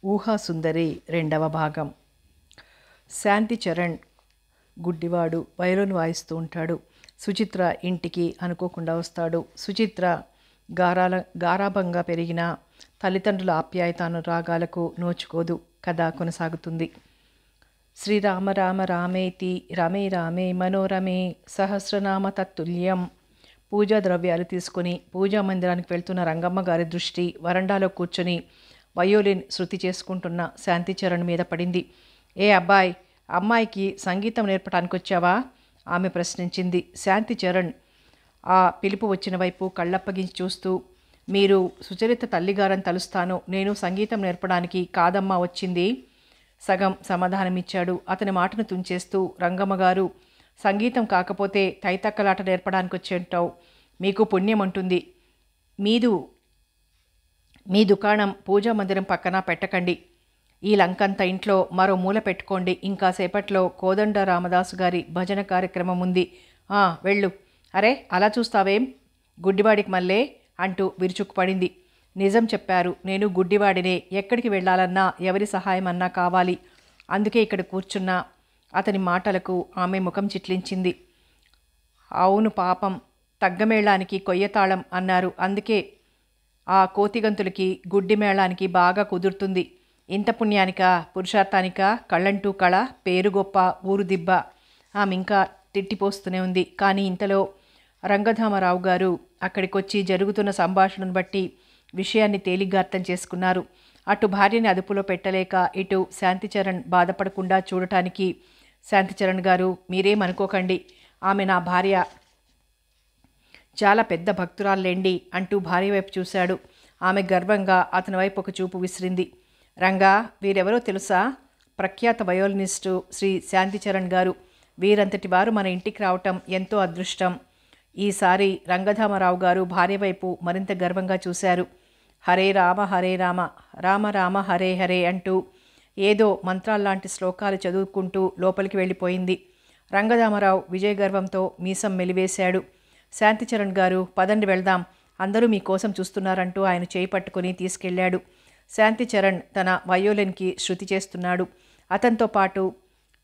ఊహాసుందరి రెండవ భాగం. శాంతి చరణ్ గుడ్డివాడు, వయలిన్ వాయిస్తూ ఉంటాడు. సుచిత్ర ఇంటికి అనుకోకుండా వస్తాడు. సుచిత్ర గారాభంగా పెరిగిన తల్లిదండ్రుల ఆప్యాయతానురాగాలకు నోచుకోదు. కథ కొనసాగుతుంది. శ్రీరామ రామ రామేతి రమే రామే మనోరమే సహస్రనామ తత్తుల్యం. పూజా ద్రవ్యాలు తీసుకుని పూజా మందిరానికి వెళ్తున్న రంగమ్మ గారి దృష్టి వరండాలో కూర్చొని వయోలిన్ శృతి చేసుకుంటున్న శాంతి చరణ్ మీద పడింది. ఏ అబ్బాయ్, అమ్మాయికి సంగీతం నేర్పడానికి వచ్చావా? ఆమె ప్రశ్నించింది. శాంతి చరణ్ ఆ పిలుపు వచ్చిన వైపు కళ్ళప్పగించి చూస్తూ, మీరు సుచరిత తల్లిగారని తలుస్తాను. నేను సంగీతం నేర్పడానికి కాదమ్మా వచ్చింది, సగం సమాధానమిచ్చాడు. అతని మాటను తుంచేస్తూ, రంగమ్మ గారు, సంగీతం కాకపోతే తైతక్కలాట నేర్పడానికి వచ్చేంటావు. మీకు పుణ్యం అంటుంది. మీ దుకాణం పూజా మందిరం పక్కన పెట్టకండి. ఈ లంకంత ఇంట్లో మరో మూల పెట్టుకోండి. ఇంకా సేపట్లో కోదండ రామదాసు గారి భజన కార్యక్రమం ఉంది. వెళ్ళు. అరే, అలా చూస్తావేం, గుడ్డివాడికి మళ్ళే అంటూ విరుచుకుపడింది. నిజం చెప్పారు, నేను గుడ్డివాడినే. ఎక్కడికి వెళ్ళాలన్నా ఎవరి సహాయం అన్నా కావాలి. అందుకే ఇక్కడ కూర్చున్నా. అతని మాటలకు ఆమె ముఖం చిట్లించింది. అవును పాపం, తగ్గమేళానికి కొయ్యతాళం అన్నారు. అందుకే ఆ కోతిగంతులకి గుడ్డి మేళానికి బాగా కుదురుతుంది. ఇంత పుణ్యానికా, పురుషార్థానికా, కళ్ళంటూ కళ, పేరు గొప్ప, ఊరు దిబ్బ. ఆమె ఇంకా తిట్టిపోస్తూనే ఉంది. కానీ ఇంతలో రంగధామరావు గారు అక్కడికొచ్చి జరుగుతున్న సంభాషణను బట్టి విషయాన్ని తేలిగ్గా అర్థం చేసుకున్నారు. అటు భార్యని అదుపులో పెట్టలేక ఇటు శాంతిచరణ్ బాధపడకుండా చూడటానికి, శాంతిచరణ్ గారు మీరేమనుకోకండి, ఆమె నా భార్య, చాలా పెద్ద భక్తురాల్లేండి అంటూ భార్య వైపు చూశాడు. ఆమె గర్వంగా అతని వైపు ఒక చూపు విసిరింది. రంగా, వీరెవరో తెలుసా? ప్రఖ్యాత వయోలినిస్టు శ్రీ శాంతిచరణ్ గారు. వీరంతటి వారు మన ఇంటికి రావటం ఎంతో అదృష్టం. ఈసారి రంగధామరావు గారు భార్య వైపు మరింత గర్వంగా చూశారు. హరే రామ హరే రామ, రామ రామ హరే హరే అంటూ ఏదో మంత్రాల్లాంటి శ్లోకాలు చదువుకుంటూ లోపలికి వెళ్ళిపోయింది. రంగధామరావు విజయగర్వంతో మీసం మెలివేశాడు. శాంతిచరణ్ గారు, పదండి వెళ్దాం, అందరూ మీకోసం చూస్తున్నారంటూ ఆయన చేయి పట్టుకుని తీసుకెళ్లాడు. శాంతిచరణ్ తన వయోలిన్కి శృతి చేస్తున్నాడు. అతనితో పాటు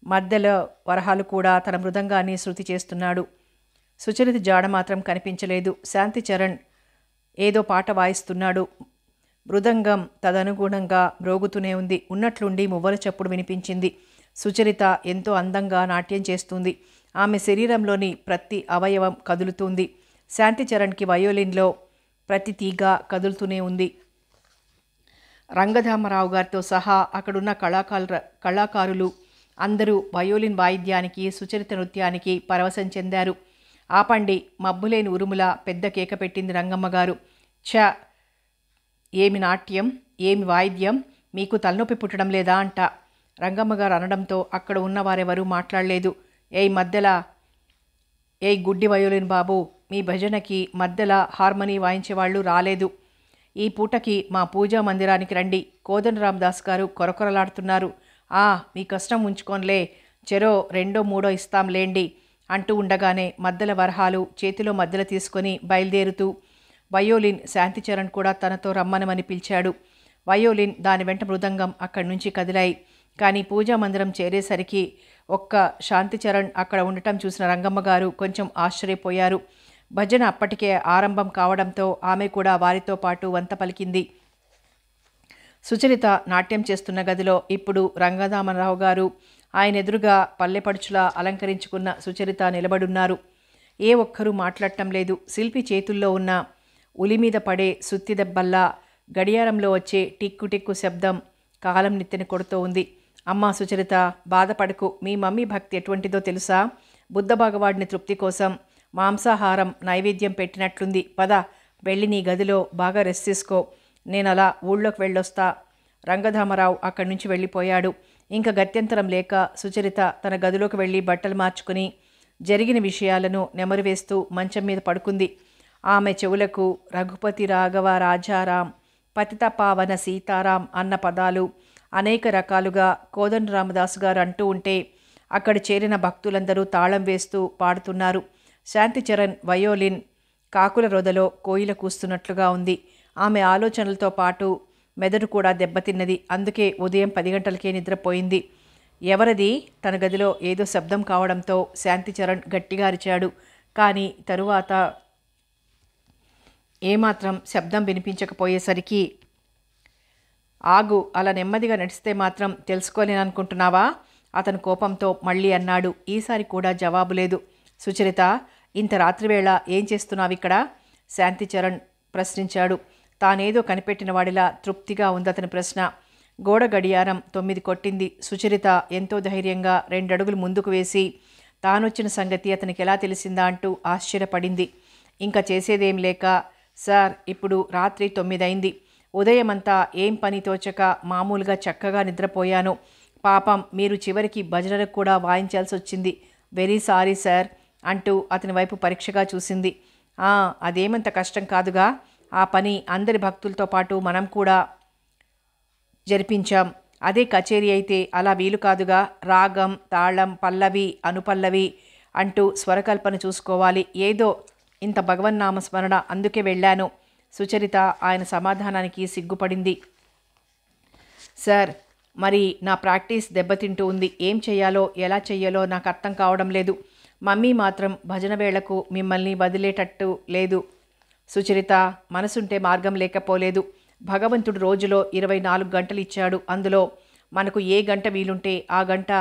మధ్యలో వరహాలు కూడా తన మృదంగాన్ని శృతి చేస్తున్నాడు. సుచరిత జాడ మాత్రం కనిపించలేదు. శాంతిచరణ్ ఏదో పాట వాయిస్తున్నాడు. మృదంగం తదనుగుణంగా మ్రోగుతూనే ఉంది. ఉన్నట్లుండి మువ్వల చప్పుడు వినిపించింది. సుచరిత ఎంతో అందంగా నాట్యం చేస్తుంది. ఆమె శరీరంలోని ప్రతి అవయవం కదులుతుంది. శాంతిచరణ్కి వయోలిన్లో ప్రతి తీగ కదులుతూనే ఉంది. రంగధామరావు గారితో సహా అక్కడున్న కళాకారులు అందరూ వయోలిన్ వాయిద్యానికి, సుచరిత నృత్యానికి పరవశం చెందారు. ఆపండి, మబ్బులేని ఉరుముల పెద్ద కేక పెట్టింది రంగమ్మ గారు. ఛ, ఏమి నాట్యం, ఏమి వాయిద్యం, మీకు తలనొప్పి పుట్టడం లేదా అంట రంగమ్మగారు అనడంతో అక్కడ ఉన్నవారెవరూ మాట్లాడలేదు. ఏయ్ గుడ్డి వయోలిన్ బాబు, మీ భజనకి మధ్యల హార్మనీ వాయించేవాళ్ళు రాలేదు. ఈ పూటకి మా పూజా మందిరానికి రండి. కోదండరామదాస్ గారు కొరకొరలాడుతున్నారు. మీ కష్టం ఉంచుకోన్లే, చెరో రెండో మూడో ఇస్తాంలేండి అంటూ ఉండగానే మధ్యల వరహాలు చేతిలో మధ్యల తీసుకొని బయలుదేరుతూ వయోలిన్ శాంతిచరణ్ కూడా తనతో రమ్మనమని పిలిచాడు. వయోలిన్, దాని వెంట మృదంగం అక్కడి నుంచి కదిలాయి. కానీ పూజా మందిరం చేరేసరికి ఒక్క శాంతిచరణ్ అక్కడ ఉండటం చూసిన రంగమ్మ గారు కొంచెం ఆశ్చర్యపోయారు. భజన అప్పటికే ఆరంభం కావడంతో ఆమె కూడా వారితో పాటు వంత పలికింది. సుచరిత నాట్యం చేస్తున్న గదిలో ఇప్పుడు రంగధామరావు గారు, ఆయన ఎదురుగా పల్లెపడుచులా అలంకరించుకున్న సుచరిత నిలబడున్నారు. ఏ ఒక్కరూ మాట్లాడటం లేదు. శిల్పి చేతుల్లో ఉన్న ఉలి మీద పడే సుత్తి దెబ్బల్లా గడియారంలో వచ్చే టిక్కు టిక్కు శబ్దం కాలం నెత్తిన కొడుతూ ఉంది. అమ్మా సుచరిత, బాధపడకు. మీ మమ్మీ భక్తి ఎటువంటిదో తెలుసా? బుద్ధ భగవాడిని తృప్తి కోసం మాంసాహారం నైవేద్యం పెట్టినట్లుంది. పద, వెళ్ళి నీ గదిలో బాగా రెస్ట్ తీసుకో. నేను అలా ఊళ్ళోకి వెళ్ళొస్తా. రంగధామరావు అక్కడి నుంచి వెళ్ళిపోయాడు. ఇంకా గత్యంతరం లేక సుచరిత తన గదిలోకి వెళ్ళి బట్టలు మార్చుకుని జరిగిన విషయాలను నెమరువేస్తూ మంచం మీద పడుకుంది. ఆమె చెవులకు రఘుపతి రాఘవ రాజారాం, పతిత పావన సీతారాం అన్న పదాలు అనేక రకాలుగా కోదండరామదాసు గారు అంటూ ఉంటే అక్కడ చేరిన భక్తులందరూ తాళం వేస్తూ పాడుతున్నారు. శాంతిచరణ్ వయోలిన్ కాకుల రొదలో కోయిల కూస్తున్నట్లుగా ఉంది. ఆమె ఆలోచనలతో పాటు మెదడు కూడా దెబ్బతిన్నది. అందుకే ఉదయం 10 గంటలకే నిద్రపోయింది. ఎవరది? తన గదిలో ఏదో శబ్దం కావడంతో శాంతిచరణ్ గట్టిగా అరిచాడు. కానీ తరువాత ఏమాత్రం శబ్దం వినిపించకపోయేసరికి, ఆగు, అలా నెమ్మదిగా నడిస్తే మాత్రం తెలుసుకోలేననుకుంటున్నావా? అతను కోపంతో మళ్ళీ అన్నాడు. ఈసారి కూడా జవాబు లేదు. సుచరిత, ఇంత రాత్రివేళ ఏం చేస్తున్నావిక్కడ? శాంతిచరణ్ ప్రశ్నించాడు. తానేదో కనిపెట్టిన వాడిలా తృప్తిగా ఉందతని ప్రశ్న. గోడ గడియారం 9 కొట్టింది. సుచరిత ఎంతో ధైర్యంగా 2 అడుగులు ముందుకు వేసి తానొచ్చిన సంగతి అతనికి ఎలా తెలిసిందా అంటూ ఆశ్చర్యపడింది. ఇంకా చేసేదేం లేక, సార్, ఇప్పుడు రాత్రి 9 అయింది. ఉదయమంతా ఏం పని తోచక మామూలుగా చక్కగా నిద్రపోయాను. పాపం మీరు చివరికి భజనలకు కూడా వాయించాల్సి వచ్చింది. వెరీ సారీ సార్ అంటూ అతని వైపు పరీక్షగా చూసింది. అదేమంత కష్టం కాదుగా. ఆ పని అందరి భక్తులతో పాటు మనం కూడా జరిపించాం. అదే కచేరీ అయితే అలా వీలు కాదుగా. రాగం, తాళం, పల్లవి, అనుపల్లవి అంటూ స్వరకల్పన చూసుకోవాలి. ఏదో ఇంత భగవన్నామస్మరణ, అందుకే వెళ్ళాను. సుచరిత ఆయన సమాధానానికి సిగ్గుపడింది. సార్, మరి నా ప్రాక్టీస్ దెబ్బతింటూ ఉంది. ఏం చెయ్యాలో ఎలా చెయ్యాలో నాకు అర్థం కావడం లేదు. మమ్మీ మాత్రం భజన వేళకు మిమ్మల్ని వదిలేటట్టు లేదు. సుచరిత, మనసుంటే మార్గం లేకపోలేదు. భగవంతుడు రోజులో 24 గంటలు ఇచ్చాడు. అందులో మనకు ఏ గంట వీలుంటే ఆ గంట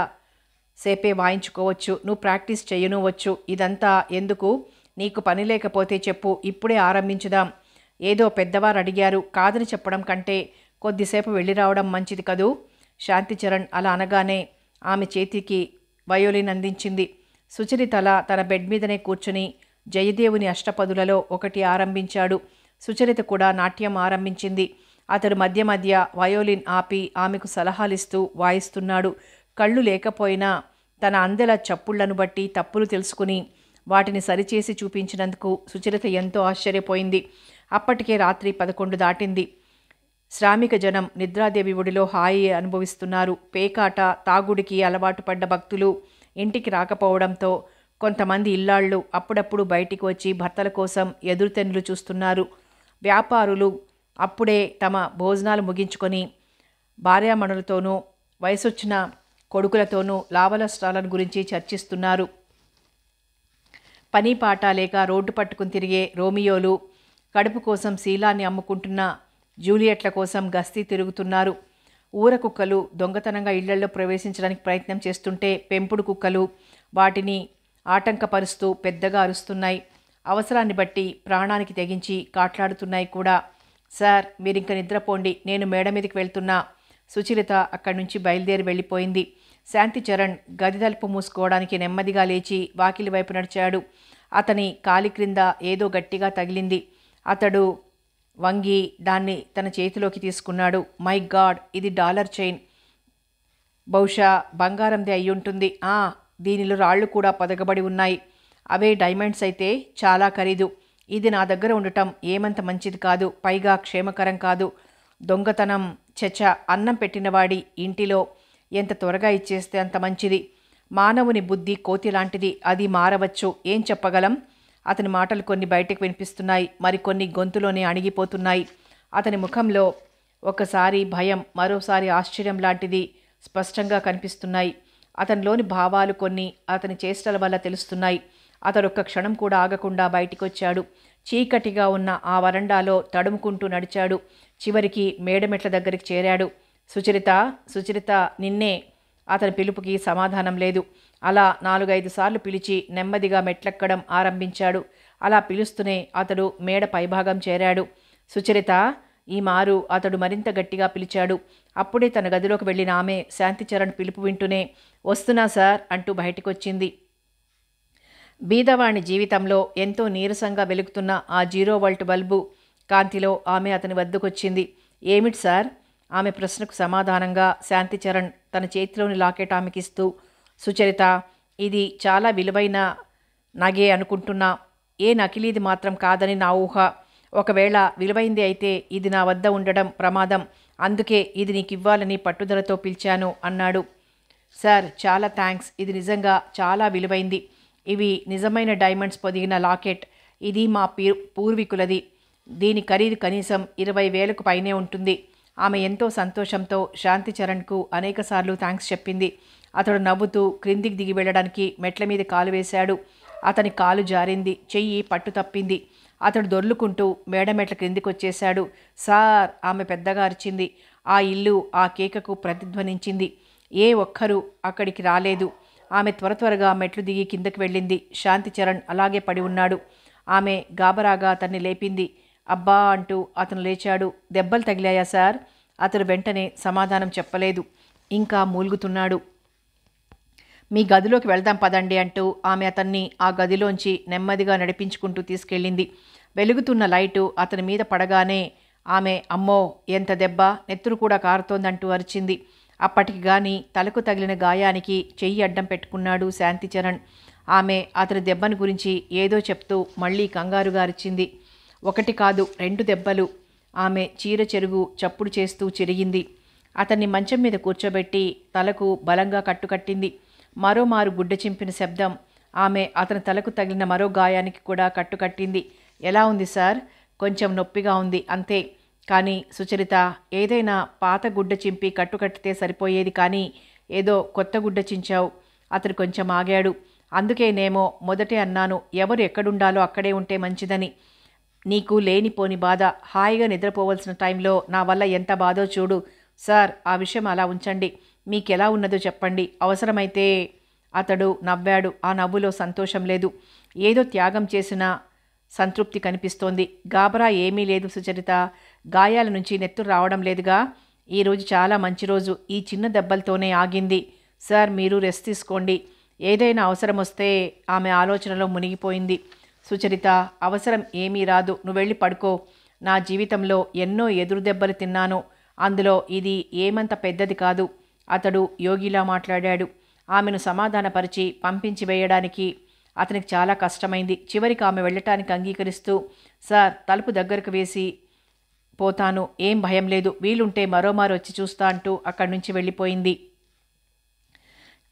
సేపే వాయించుకోవచ్చు. నువ్వు ప్రాక్టీస్ చేయనువచ్చు. ఇదంతా ఎందుకు? నీకు పని లేకపోతే చెప్పు, ఇప్పుడే ఆరంభించుదాం. ఏదో పెద్దవారు అడిగారు, కాదని చెప్పడం కంటే కొద్దిసేపు వెళ్ళి రావడం మంచిది కదూ. శాంతిచరణ్ అలా అనగానే ఆమె చేతికి వయోలిన్ అందించింది. సుచరితల తన బెడ్ మీదనే కూర్చుని జయదేవుని అష్టపదులలో ఒకటి ఆరంభించాడు. సుచరిత కూడా నాట్యం ఆరంభించింది. అతడు మధ్య మధ్య వయోలిన్ ఆపి ఆమెకు సలహాలిస్తూ వాయిస్తున్నాడు. కళ్ళు లేకపోయినా తన అందెల చప్పుళ్లను బట్టి తప్పులు తెలుసుకుని వాటిని సరిచేసి చూపించినందుకు సుచరిత ఎంతో ఆశ్చర్యపోయింది. అప్పటికే రాత్రి 11 దాటింది. శ్రామిక జనం నిద్రాదేవి ఒడిలో హాయి అనుభవిస్తున్నారు. పేకాట, తాగుడికి అలవాటు పడ్డ భక్తులు ఇంటికి రాకపోవడంతో కొంతమంది ఇల్లాళ్ళు అప్పుడప్పుడు బయటికి వచ్చి భర్తల కోసం ఎదురుతెన్నులు చూస్తున్నారు. వ్యాపారులు అప్పుడే తమ భోజనాలు ముగించుకొని భార్యామణులతోనూ వయసొచ్చిన కొడుకులతోనూ లాభనష్టాలను గురించి చర్చిస్తున్నారు. పని పాట లేక రోడ్డు పట్టుకుని తిరిగే రోమియోలు, కడుపు కోసం శీలాన్ని అమ్ముకుంటున్న జూలియట్ల కోసం గస్తీ తిరుగుతున్నారు. ఊర కుక్కలు దొంగతనంగా ఇళ్లల్లో ప్రవేశించడానికి ప్రయత్నం చేస్తుంటే పెంపుడు కుక్కలు వాటిని ఆటంకపరుస్తూ పెద్దగా అరుస్తున్నాయి. అవసరాన్ని బట్టి ప్రాణానికి తెగించి కాట్లాడుతున్నాయి కూడా. సార్, మీరింక నిద్రపోండి, నేను మేడ మీదకి వెళ్తున్నా. సుచరిత అక్కడి నుంచి బయలుదేరి వెళ్ళిపోయింది. శాంతిచరణ్ గది తలుపు మూసుకోవడానికి నెమ్మదిగా లేచి వాకిలి వైపు నడిచాడు. అతని కాలి క్రింద ఏదో గట్టిగా తగిలింది. అతడు వంగి దాన్ని తన చేతిలోకి తీసుకున్నాడు. మై గాడ్, ఇది డాలర్ చైన్. బహుశా బంగారందే అయ్యుంటుంది. దీనిలో రాళ్ళు కూడా పొదగబడి ఉన్నాయి. అవే డైమండ్స్ అయితే చాలా ఖరీదు. ఇది నా దగ్గర ఉండటం ఏమంత మంచిది కాదు, పైగా క్షేమకరం కాదు. దొంగతనం చచ, అన్నం పెట్టినవాడి ఇంటిలో ఎంత త్వరగా ఇచ్చేస్తే అంత మంచిది. మానవుని బుద్ధి కోతి లాంటిది, అది మారవచ్చు. ఏం చెప్పగలం? అతని మాటలు కొన్ని బయటకు వినిపిస్తున్నాయి, మరికొన్ని గొంతులోనే అణిగిపోతున్నాయి. అతని ముఖంలో ఒకసారి భయం, మరోసారి ఆశ్చర్యం లాంటిది స్పష్టంగా కనిపిస్తున్నాయి. అతనిలోని భావాలు కొన్ని అతని చేష్టల వల్ల తెలుస్తున్నాయి. అతడొక్క క్షణం కూడా ఆగకుండా బయటికొచ్చాడు. చీకటిగా ఉన్న ఆ వరండాలో తడుముకుంటూ నడిచాడు. చివరికి మేడమెట్ల దగ్గరికి చేరాడు. సుచరిత, సుచరిత, నిన్నే. అతని పిలుపుకి సమాధానం లేదు. అలా 4-5 సార్లు పిలిచి నెమ్మదిగా మెట్లెక్కడం ఆరంభించాడు. అలా పిలుస్తూనే అతడు మేడ పైభాగం చేరాడు. సుచరిత, ఈ మారు అతడు మరింత గట్టిగా పిలిచాడు. అప్పుడే తన గదిలోకి వెళ్ళిన ఆమె శాంతిచరణ్ పిలుపు వింటూనే వస్తున్నా సార్ అంటూ బయటికొచ్చింది. బీదవాణి జీవితంలో ఎంతో నీరసంగా వెలుగుతున్న ఆ 0 వోల్ట్ బల్బు కాంతిలో ఆమె అతని వద్దకొచ్చింది. ఏమిటి సార్? ఆమె ప్రశ్నకు సమాధానంగా శాంతిచరణ్ తన చేతిలోని లాకెట్ ఆమెకిస్తూ, సుచరిత, ఇది చాలా విలువైన నగే అనుకుంటున్నా. ఏ నకిలీది మాత్రం కాదని నా ఊహ. ఒకవేళ విలువైంది అయితే ఇది నా వద్ద ఉండడం ప్రమాదం. అందుకే ఇది నీకివ్వాలని పట్టుదలతో పిలిచాను అన్నాడు. సార్, చాలా థ్యాంక్స్. ఇది నిజంగా చాలా విలువైంది. ఇవి నిజమైన డైమండ్స్ పొదిగిన లాకెట్. ఇది మా పూర్వీకులది. దీని ఖరీదు కనీసం 20,000కు పైనే ఉంటుంది. ఆమె ఎంతో సంతోషంతో శాంతిచరణ్కు అనేకసార్లు థ్యాంక్స్ చెప్పింది. అతడు నవ్వుతూ క్రిందికి దిగి వెళ్ళడానికి మెట్ల మీద కాలు వేశాడు. అతని కాలు జారింది, చెయ్యి పట్టు తప్పింది. అతడు దొర్లుకుంటూ మేడమెట్ల క్రిందికొచ్చేశాడు. సార్, ఆమె పెద్దగా అరిచింది. ఆ ఇల్లు ఆ కేకకు ప్రతిధ్వనించింది. ఏ ఒక్కరూ అక్కడికి రాలేదు. ఆమె త్వరగా మెట్లు దిగి కిందకి వెళ్ళింది. శాంతిచరణ్ అలాగే పడి ఉన్నాడు. ఆమె గాబరాగా అతన్ని లేపింది. అబ్బా అంటూ అతను లేచాడు. దెబ్బలు తగిలాయా సార్? అతడు వెంటనే సమాధానం చెప్పలేదు. ఇంకా మూలుగుతున్నాడు. మీ గదిలోకి వెళ్దాం పదండి అంటూ ఆమె అతన్ని ఆ గదిలోంచి నెమ్మదిగా నడిపించుకుంటూ తీసుకెళ్ళింది. వెలుగుతున్న లైటు అతని మీద పడగానే ఆమె అమ్మో ఎంత దెబ్బ, నెత్తురు కూడా కారుతోందంటూ అరిచింది. అప్పటికి గాని తలకు తగిలిన గాయానికి చెయ్యి అడ్డం పెట్టుకున్నాడు శాంతిచరణ్. ఆమె అతని దెబ్బను గురించి ఏదో చెప్తూ మళ్ళీ కంగారుగా అరిచింది. ఒకటి కాదు, 2 దెబ్బలు. ఆమె చీర చెరుగు చప్పుడు చేస్తూ చిరిగింది. అతన్ని మంచం మీద కూర్చోబెట్టి తలకు బలంగా కట్టుకట్టింది. మరోమారు గుడ్డ చింపిన శబ్దం. ఆమె అతని తలకు తగిలిన మరో గాయానికి కూడా కట్టుకట్టింది. ఎలా ఉంది సార్? కొంచెం నొప్పిగా ఉంది అంతే. కానీ సుచరిత, ఏదైనా పాత గుడ్డ చింపి కట్టుకట్టితే సరిపోయేది, కానీ ఏదో కొత్త గుడ్డ చించావు. అతను కొంచెం ఆగాడు. అందుకేనేమో మొదటే అన్నాను, ఎవరు ఎక్కడుండాలో అక్కడే ఉంటే మంచిదని. నీకు లేనిపోని బాధ. హాయిగా నిద్రపోవలసిన టైంలో నా వల్ల ఎంత బాధో చూడు. సార్, ఆ విషయం అలా ఉంచండి. మీకెలా ఉన్నదో చెప్పండి. అవసరమైతే. అతడు నవ్వాడు. ఆ నవ్వులో సంతోషం లేదు, ఏదో త్యాగం చేసిన సంతృప్తి కనిపిస్తోంది. గాబరా ఏమీ లేదు సుచరిత. గాయాల నుంచి నెత్తురు రావడం లేదుగా. ఈరోజు చాలా మంచి రోజు. ఈ చిన్న దెబ్బలతోనే ఆగింది. సార్, మీరు రెస్ట్ తీసుకోండి. ఏదైనా అవసరం వస్తే. ఆమె ఆలోచనలో మునిగిపోయింది. సుచరిత, అవసరం ఏమీ రాదు, నువ్వు వెళ్ళి పడుకో. నా జీవితంలో ఎన్నో ఎదురు దెబ్బలు తిన్నాను, అందులో ఇది ఏమంత పెద్దది కాదు. అతడు యోగిలా మాట్లాడాడు. ఆమెను సమాధానపరిచి పంపించి వేయడానికి అతనికి చాలా కష్టమైంది. చివరికి ఆమె వెళ్ళటానికి అంగీకరిస్తూ, సార్, తలుపు దగ్గరకు వేసి పోతాను, ఏం భయం లేదు, వీలుంటే మరోమారు వచ్చి చూస్తా అంటూ అక్కడి నుంచి వెళ్ళిపోయింది.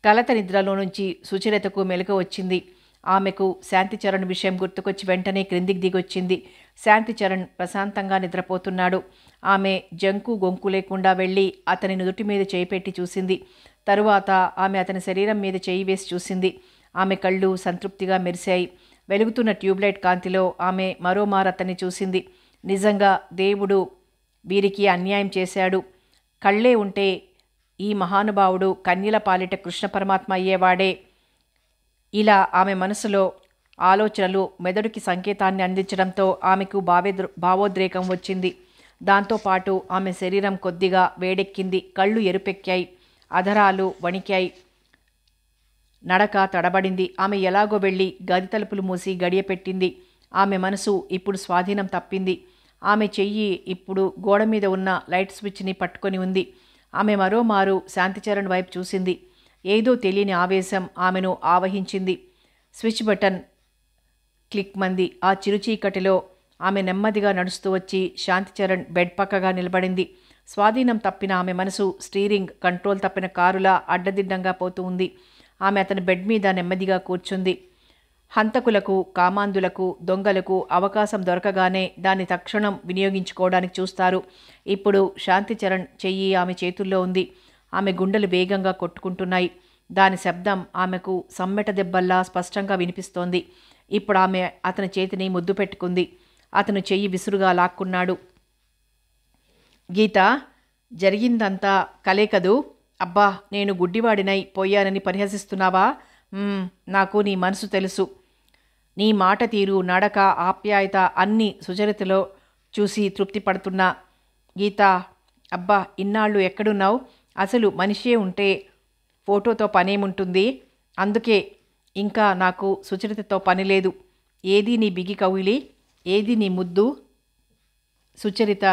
కలత నిద్రలో నుంచి సుచరితకు మెలకువ వచ్చింది. ఆమెకు శాంతిచరణ్ విషయం గుర్తుకొచ్చి వెంటనే క్రిందికి దిగొచ్చింది. శాంతిచరణ్ ప్రశాంతంగా నిద్రపోతున్నాడు. ఆమె జంకు గొంకు లేకుండా వెళ్ళి అతని నుదుటి మీద చేయి పెట్టి చూసింది. తరువాత ఆమె అతని శరీరం మీద చేయి వేసి చూసింది. ఆమె కళ్ళు సంతృప్తిగా మెరిశాయి. వెలుగుతున్న ట్యూబ్లైట్ కాంతిలో ఆమె మరోమారు అతన్ని చూసింది. నిజంగా దేవుడు వీరికి అన్యాయం చేశాడు. కళ్ళే ఉంటే ఈ మహానుభావుడు కన్యల పాలిట కృష్ణ పరమాత్మ అయ్యేవాడే. ఇలా ఆమె మనసులో ఆలోచనలు మెదడుకి సంకేతాన్ని అందించడంతో ఆమెకు భావోద్రేకం వచ్చింది. దాంతోపాటు ఆమె శరీరం కొద్దిగా వేడెక్కింది. కళ్ళు ఎరుపెక్కాయి, అధరాలు వణికాయి, నడక తడబడింది. ఆమె ఎలాగో వెళ్ళి గది తలుపులు మూసి గడియ పెట్టింది. ఆమె మనసు ఇప్పుడు స్వాధీనం తప్పింది. ఆమె చెయ్యి ఇప్పుడు గోడ మీద ఉన్న లైట్ స్విచ్ని పట్టుకొని ఉంది. ఆమె మరోమారు శాంతిచరణ్ వైపు చూసింది. ఏదో తెలియని ఆవేశం ఆమెను ఆవహించింది. స్విచ్ బటన్ క్లిక్ మంది. ఆ చిరుచీకటిలో ఆమె నెమ్మదిగా నడుస్తూ వచ్చి శాంతిచరణ్ బెడ్ పక్కగా నిలబడింది. స్వాధీనం తప్పిన ఆమె మనసు స్టీరింగ్ కంట్రోల్ తప్పిన కారులా అడ్డదిడ్డంగా పోతూ ఉంది. ఆమె అతని బెడ్ మీద నెమ్మదిగా కూర్చుంది. హంతకులకు, కామాంధులకు, దొంగలకు అవకాశం దొరకగానే దాన్ని తక్షణం వినియోగించుకోవడానికి చూస్తారు. ఇప్పుడు శాంతిచరణ్ చెయ్యి ఆమె చేతుల్లో ఉంది. ఆమె గుండెలు వేగంగా కొట్టుకుంటున్నాయి. దాని శబ్దం ఆమెకు సమ్మెట దెబ్బల్లా స్పష్టంగా వినిపిస్తోంది. ఇప్పుడు ఆమె అతని చేతిని ముద్దు పెట్టుకుంది. అతను చెయ్యి విసురుగా లాక్కున్నాడు. గీత, జరిగిందంతా కలే కదూ? అబ్బా, నేను గుడ్డివాడినై పోయానని పరిహసిస్తున్నావా? నాకు నీ మనసు తెలుసు. నీ మాట తీరు, నడక, ఆప్యాయత అన్నీ సుచరితలో చూసి తృప్తి పడుతున్నా. గీత, అబ్బా, ఇన్నాళ్ళు ఎక్కడున్నావు? అసలు మనిషే ఉంటే ఫోటోతో పనేముంటుంది? అందుకే ఇంకా నాకు సుచరితతో పని లేదు. ఏది నీ బిగి కౌగిలి, ఏది నీ ముద్దు? సుచరిత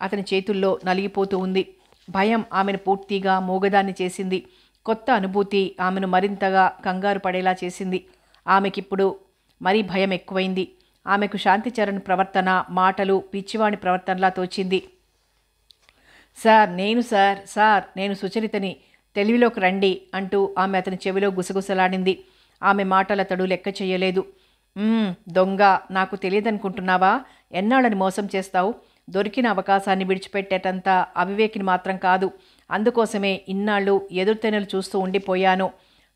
అతని చేతుల్లో నలిగిపోతూ ఉంది. భయం ఆమెను పూర్తిగా మూగదాన్ని చేసింది. కొత్త అనుభూతి ఆమెను మరింతగా కంగారు పడేలా చేసింది. ఆమెకిప్పుడు మరీ భయం ఎక్కువైంది. ఆమెకు శాంతిచరణ్ ప్రవర్తన, మాటలు పిచ్చివాణి ప్రవర్తనలా తోచింది. సార్, నేను సుచరితని, తెలివిలోకి రండి అంటూ ఆమె అతని చెవిలో గుసగుసలాడింది. ఆమె మాటలతడు లెక్క చెయ్యలేదు. దొంగ, నాకు తెలియదనుకుంటున్నావా? ఎన్నాళ్ళని మోసం చేస్తావు? దొరికిన అవకాశాన్ని విడిచిపెట్టేటంత అవివేకిని మాత్రం కాదు. అందుకోసమే ఇన్నాళ్ళు ఎదురుతెన్నులు చూస్తూ ఉండిపోయాను.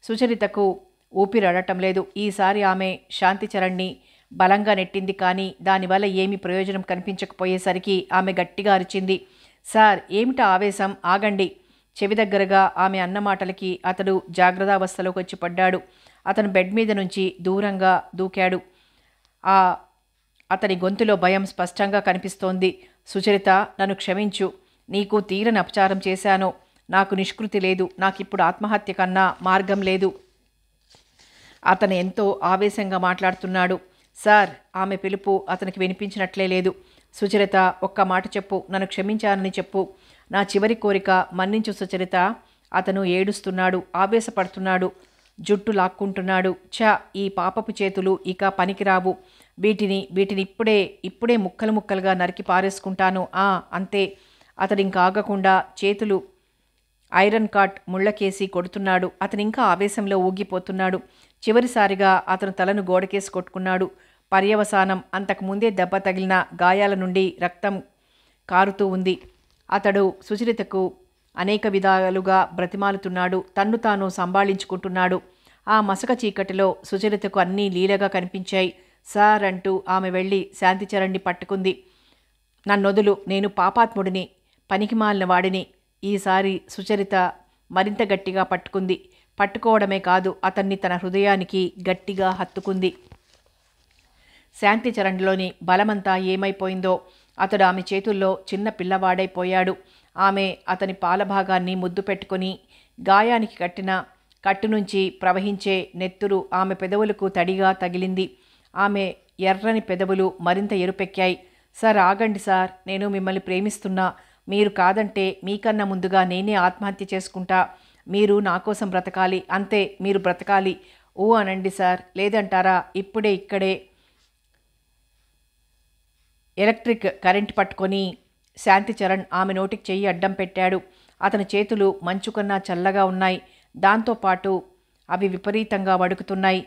సుచరితకు ఊపిరాడటం లేదు. ఈసారి ఆమె శాంతిచరణ్ని బలంగా నెట్టింది. కానీ దానివల్ల ఏమీ ప్రయోజనం కనిపించకపోయేసరికి ఆమె గట్టిగా అరిచింది. సార్, ఏమిటా ఆవేశం? ఆగండి. చెవి దగ్గరగా ఆమె అన్న మాటలకి అతడు జాగ్రత్తావస్థలోకి వచ్చి పడ్డాడు. అతను బెడ్ మీద నుంచి దూరంగా దూకాడు. అతని గొంతులో భయం స్పష్టంగా కనిపిస్తోంది. సుచరిత, నన్ను క్షమించు. నీకు తీరని అపచారం చేశాను. నాకు నిష్కృతి లేదు. నాకిప్పుడు ఆత్మహత్య కన్నా మార్గం లేదు. అతను ఎంతో ఆవేశంగా మాట్లాడుతున్నాడు. సార్, ఆమె పిలుపు అతనికి వినిపించినట్లే లేదు. సుచరిత, ఒక్క మాట చెప్పు. నన్ను క్షమించానని చెప్పు. నా చివరి కోరిక మన్నించు సుచరిత. అతను ఏడుస్తున్నాడు, ఆవేశపడుతున్నాడు, జుట్టు లాక్కుంటున్నాడు. ఈ పాపపు చేతులు ఇక పనికిరావు. వీటిని ఇప్పుడే ముక్కలు ముక్కలుగా నరికి పారేసుకుంటాను. అంతే. అతడింకా ఆగకుండా చేతులు ఐరన్ కాట్ ముళ్ళకేసి కొడుతున్నాడు. అతనింకా ఆవేశంలో ఊగిపోతున్నాడు. చివరిసారిగా అతను తలను గోడకేసి కొట్టుకున్నాడు. పర్యవసానం అంతకుముందే దెబ్బ తగిలిన గాయాల నుండి రక్తం కారుతూ ఉంది. అతడు సుచరితకు అనేక విధాలుగా బ్రతిమాలుతున్నాడు. తన్ను తాను సంభాళించుకుంటున్నాడు. ఆ మసక చీకటిలో సుచరితకు అన్నీ లీలగా కనిపించాయి. సార్ అంటూ ఆమె వెళ్ళి శాంతిచరణ్ని పట్టుకుంది. నన్నొదులు, నేను పాపాత్ముడిని, పనికిమాలిన వాడిని. ఈసారి సుచరిత మరింత గట్టిగా పట్టుకుంది. పట్టుకోవడమే కాదు, అతన్ని తన హృదయానికి గట్టిగా హత్తుకుంది. శాంతిచరణ్లోని బలమంతా ఏమైపోయిందో. అతడు ఆమె చేతుల్లో చిన్న పిల్లవాడైపోయాడు. ఆమె అతని పాలభాగాన్ని ముద్దు పెట్టుకుని గాయానికి కట్టిన కట్టు నుంచి ప్రవహించే నెత్తురు ఆమె పెదవులకు తడిగా తగిలింది. ఆమె ఎర్రని పెదవులు మరింత ఎరుపెక్కాయి. సార్, ఆగండి సార్. నేను మిమ్మల్ని ప్రేమిస్తున్నా. మీరు కాదంటే మీకన్నా ముందుగా నేనే ఆత్మహత్య చేసుకుంటా. మీరు నా కోసం బ్రతకాలి. అంతే, మీరు బ్రతకాలి. ఓ అనండి సార్. లేదంటారా? ఇక్కడే ఎలక్ట్రిక్ కరెంట్ పట్టుకొని శాంతిచరణ్ ఆమె నోటికి చెయ్యి అడ్డం పెట్టాడు. అతని చేతులు మంచు కన్నా చల్లగా ఉన్నాయి. దాంతోపాటు అవి విపరీతంగా వణుకుతున్నాయి.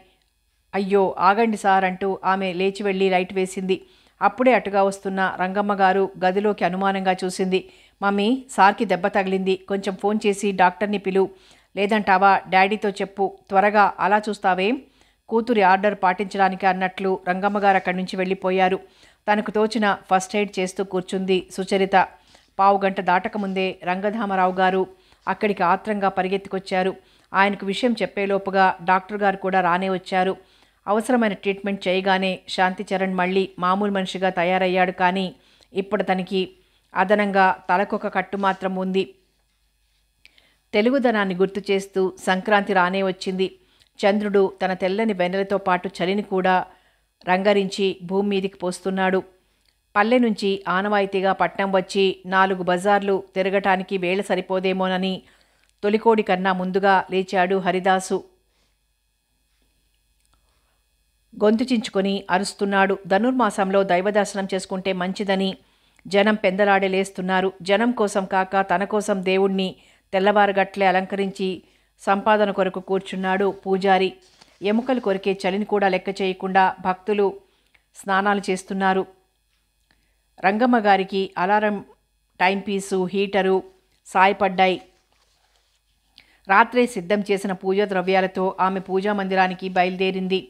అయ్యో, ఆగండి సార్ అంటూ ఆమె లేచి వెళ్ళి లైట్ వేసింది. అప్పుడే అటుగా వస్తున్న రంగమ్మ గారు గదిలోకి అనుమానంగా చూసింది. మమ్మీ, సార్కి దెబ్బ తగిలింది. కొంచెం ఫోన్ చేసి డాక్టర్ని పిలువు. లేదంటావా డాడీతో చెప్పు. త్వరగా. అలా చూస్తావేం? కూతురి ఆర్డర్ పాటించడానికి అన్నట్లు రంగమ్మగారు అక్కడి నుంచి వెళ్ళిపోయారు. తనకు తోచిన ఫస్ట్ ఎయిడ్ చేస్తూ కూర్చుంది సుచరిత. పావుగంట దాటకముందే రంగధామరావు గారు అక్కడికి ఆత్రంగా పరిగెత్తుకొచ్చారు. ఆయనకు విషయం చెప్పేలోపుగా డాక్టర్ గారు కూడా రానే వచ్చారు. అవసరమైన ట్రీట్మెంట్ చేయగానే శాంతిచరణ్ మళ్ళీ మామూలు మనిషిగా తయారయ్యాడు. కానీ ఇప్పుడు తనకి అదనంగా తలకొక కట్టు మాత్రం ఉంది. తెలుగుదనాన్ని గుర్తు చేస్తూ సంక్రాంతి రానే వచ్చింది. చంద్రుడు తన తెల్లని వెన్నెలతో పాటు చలిని కూడా రంగరించి భూమి మీదికి పోస్తున్నాడు. పల్లె నుంచి ఆనవాయితీగా పట్నం వచ్చి 4 బజార్లు తిరగటానికి వేళ సరిపోదేమోనని తొలికోడి కన్నా ముందుగా లేచాడు హరిదాసు. గొంతు చించుకొని అరుస్తున్నాడు. ధనుర్మాసంలో దైవదర్శనం చేసుకుంటే మంచిదని జనం పెందలాడే లేస్తున్నారు. జనం కోసం కాక తన కోసం దేవుణ్ణి తెల్లవారగట్లే అలంకరించి సంపాదన కొరకు కూర్చున్నాడు పూజారి. ఎముకలు కొరికే చలిని కూడా లెక్క చేయకుండా భక్తులు స్నానాలు చేస్తున్నారు. రంగమ్మ గారికి అలారం టైంపీసు, హీటరు సాయపడ్డాయి. రాత్రే సిద్ధం చేసిన పూజా ద్రవ్యాలతో ఆమె పూజా మందిరానికి బయలుదేరింది.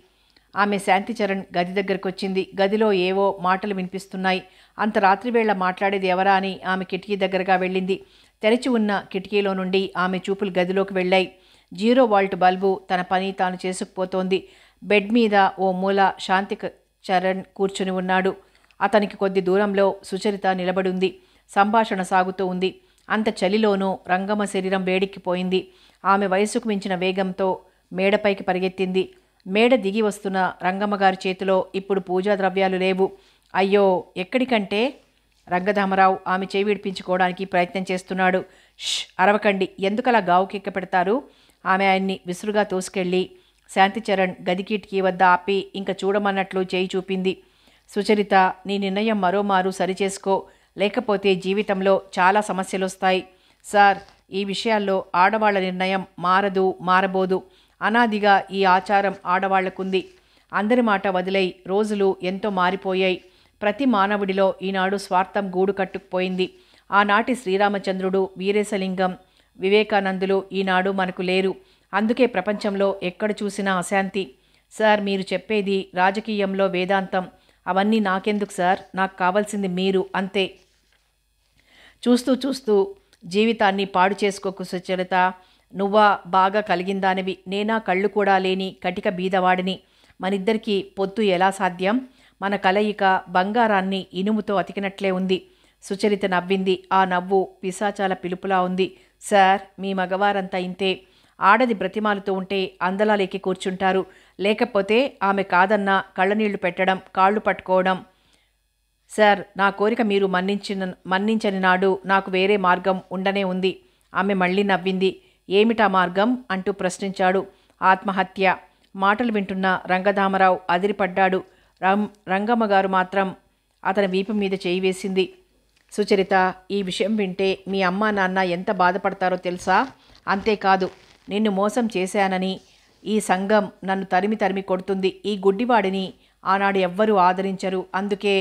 ఆమె శాంతిచరణ్ గది దగ్గరకు వచ్చింది. గదిలో ఏవో మాటలు వినిపిస్తున్నాయి. అంత రాత్రివేళ మాట్లాడేది ఎవరా అని ఆమె కిటికీ దగ్గరగా వెళ్ళింది. తెరిచి ఉన్న కిటికీలో నుండి ఆమె చూపులు గదిలోకి వెళ్ళాయి. 0 వాల్ట్ బల్బు తన పని తాను చేసుకుపోతోంది. బెడ్ మీద ఓ మూల శాంతిచరణ్ కూర్చుని ఉన్నాడు. అతనికి కొద్ది దూరంలో సుచరిత నిలబడింది. సంభాషణ సాగుతూ ఉంది. అంత చలిలోనూ రంగమ్మ శరీరం వేడెక్కిపోయింది. ఆమె వయసుకు మించిన వేగంతో మేడపైకి పరిగెత్తింది. మేడ దిగి వస్తున్న రంగమ్మగారి చేతిలో ఇప్పుడు పూజా ద్రవ్యాలు లేవు. అయ్యో, ఎక్కడికంటే? రంగధామరావు ఆమె చేయి విడిపించుకోవడానికి ప్రయత్నం చేస్తున్నాడు. అరవకండి. ఎందుకలా గావుకెక్క పెడతారు? ఆమె ఆయన్ని విసురుగా తోసుకెళ్ళి శాంతిచరణ్ గది కిటికీ వద్ద ఆపి ఇంక చూడమన్నట్లు చేయి చూపింది. సుచరిత, నీ నిర్ణయం మరోమారు సరిచేసుకో. లేకపోతే జీవితంలో చాలా సమస్యలొస్తాయి. సార్, ఈ విషయాల్లో ఆడవాళ్ల నిర్ణయం మారబోదు. అనాదిగా ఈ ఆచారం ఆడవాళ్లకుంది. అందరి మాట వదిలై రోజులు ఎంతో మారిపోయాయి. ప్రతి మానవుడిలో ఈనాడు స్వార్థం గూడు కట్టుకుపోయింది. ఆనాటి శ్రీరామచంద్రుడు, వీరేశలింగం, వివేకానందులు ఈనాడు మనకు లేరు. అందుకే ప్రపంచంలో ఎక్కడ చూసినా అశాంతి. సార్, మీరు చెప్పేది రాజకీయంలో వేదాంతం. అవన్నీ నాకెందుకు సార్, నాకు కావాల్సింది మీరు, అంతే. చూస్తూ చూస్తూ జీవితాన్ని పాడు చేసుకోకు సుచరిత. నువ్వా బాగా కలిగిందానివి, నేనా కళ్ళు కూడా లేని కటిక బీదవాడిని. మనిద్దరికీ పొత్తు ఎలా సాధ్యం? మన కలయిక బంగారాన్ని ఇనుముతో అతికినట్లే ఉంది. సుచరిత నవ్వింది. ఆ నవ్వు పిశాచాల పిలుపులా ఉంది. సార్, మీ మగవారంతా ఇంతే. ఆడది బ్రతిమాలుతూ ఉంటే అందలాలెక్కి కూర్చుంటారు. లేకపోతే ఆమె కాదన్నా కళ్ళనీళ్లు పెట్టడం, కాళ్ళు పట్టుకోవడం. సార్, నా కోరిక మీరు మన్నించని నాడు నాకు వేరే మార్గం ఉండనే ఉంది. ఆమె మళ్ళీ నవ్వింది. ఏమిటా మార్గం అంటూ ప్రశ్నించాడు. ఆత్మహత్య. మాటలు వింటున్న రంగధామరావు అదిరిపడ్డాడు. రంగమ్మగారు మాత్రం అతని వీపు మీద చేయి వేసింది. సుచరిత, ఈ విషయం వింటే మీ అమ్మా నాన్న ఎంత బాధపడతారో తెలుసా? అంతేకాదు, నిన్ను మోసం చేశానని ఈ సంఘం నన్ను తరిమి తరిమి కొడుతుంది. ఈ గుడ్డివాడిని ఆనాడు ఎవ్వరూ ఆదరించరు. అందుకే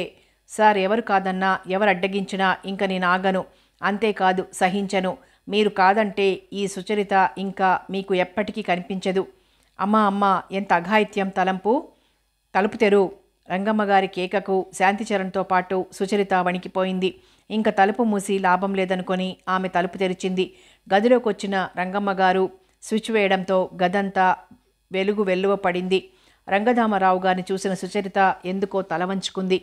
సార్, ఎవరు కాదన్నా, ఎవరు అడ్డగించినా ఇంక నేను ఆగను. అంతేకాదు, సహించను. మీరు కాదంటే ఈ సుచరిత ఇంకా మీకు ఎప్పటికీ కనిపించదు. అమ్మా అమ్మా, ఎంత అఘాయిత్యం! తలుపు తెరు. రంగమ్మగారి కేకకు శాంతిచరణ్తో పాటు సుచరిత వణికిపోయింది. ఇంక తలుపు మూసి లాభం లేదనుకొని ఆమె తలుపు తెరిచింది. గదిలోకి వచ్చిన రంగమ్మగారు స్విచ్ వేయడంతో గదంతా వెలువ పడింది. రంగధామరావు గారిని చూసిన సుచరిత ఎందుకో తల వంచుకుంది.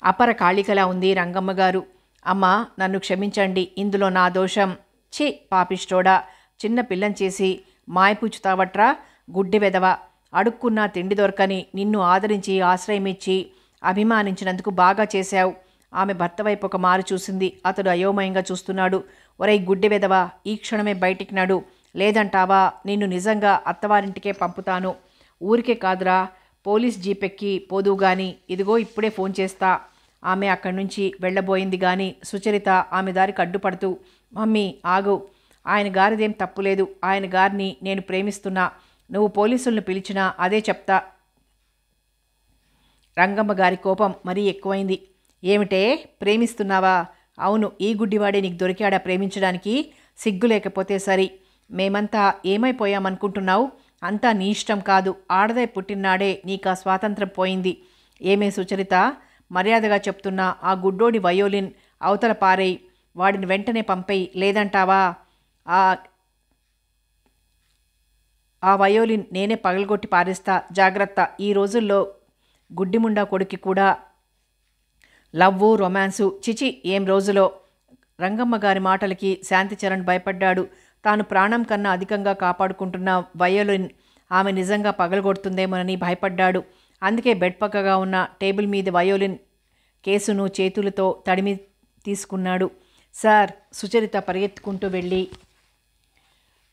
అపర కాళికలా ఉంది రంగమ్మగారు. అమ్మా, నన్ను క్షమించండి, ఇందులో నా దోషం. ఛీ, పాపిష్టోడా! చిన్న పిల్లని చేసి మాయపూచుతావట్రా, గుడ్డి వెదవ! అడుక్కున్నా తిండి దొరకని నిన్ను ఆదరించి ఆశ్రయమిచ్చి అభిమానించినందుకు బాగా చేశావు. ఆమె భర్త వైపు ఒక మారు చూసింది. అతడు అయోమయంగా చూస్తున్నాడు. ఒరేయ్ గుడ్డి వెదవ, ఈ క్షణమే బయటికి నడు, లేదంటావా నిన్ను నిజంగా అత్తవారింటికే పంపుతాను. ఊరికే కాదురా, పోలీస్ జీపెక్కి పోదు గాని, ఇదిగో ఇప్పుడే ఫోన్ చేస్తా. ఆమె అక్కడి నుంచి వెళ్ళబోయింది గాని సుచరిత ఆమె దారికి అడ్డుపడుతూ, మమ్మీ ఆగు, ఆయన గారిదేం తప్పులేదు. ఆయన గారిని నేను ప్రేమిస్తున్నా. నువ్వు పోలీసులను పిలిచినా అదే చెప్తా. రంగమ్మ గారి కోపం మరీ ఎక్కువైంది. ఏమిటే, ప్రేమిస్తున్నావా? అవును, ఈ గుడ్డివాడే నీకు దొరికాడా ప్రేమించడానికి? సిగ్గు లేకపోతే సరి. మేమంతా ఏమైపోయామనుకుంటున్నావు? అంతా నీ ఇష్టం కాదు. ఆడదై పుట్టినాడే నీకా స్వాతంత్రం పోయింది. ఏమే సుచరిత, మర్యాదగా చెప్తున్నా, ఆ గుడ్డోడి వయోలిన్ అవతల పారేయి. వాడిని వెంటనే పంపేయి, లేదంటావా ఆ వయోలిన్ నేనే పగలగొట్టి పారేస్తా. జాగ్రత్త. ఈ రోజుల్లో గుడ్డిముండా కొడుకి కూడా లవ్వు, రొమాన్సు, చిచి ఏం రోజులో! రంగమ్మ గారి మాటలకి శాంతిచరణ్ భయపడ్డాడు. తాను ప్రాణం కన్నా అధికంగా కాపాడుకుంటున్న వయోలిన్ ఆమె నిజంగా పగలగొడుతుందేమోనని భయపడ్డాడు. అందుకే బెడ్ పక్కగా ఉన్న టేబుల్ మీద వయోలిన్ కేసును చేతులతో తడిమి తీసుకున్నాడు. సార్, సుచరిత పరిగెత్తుకుంటూ వెళ్ళి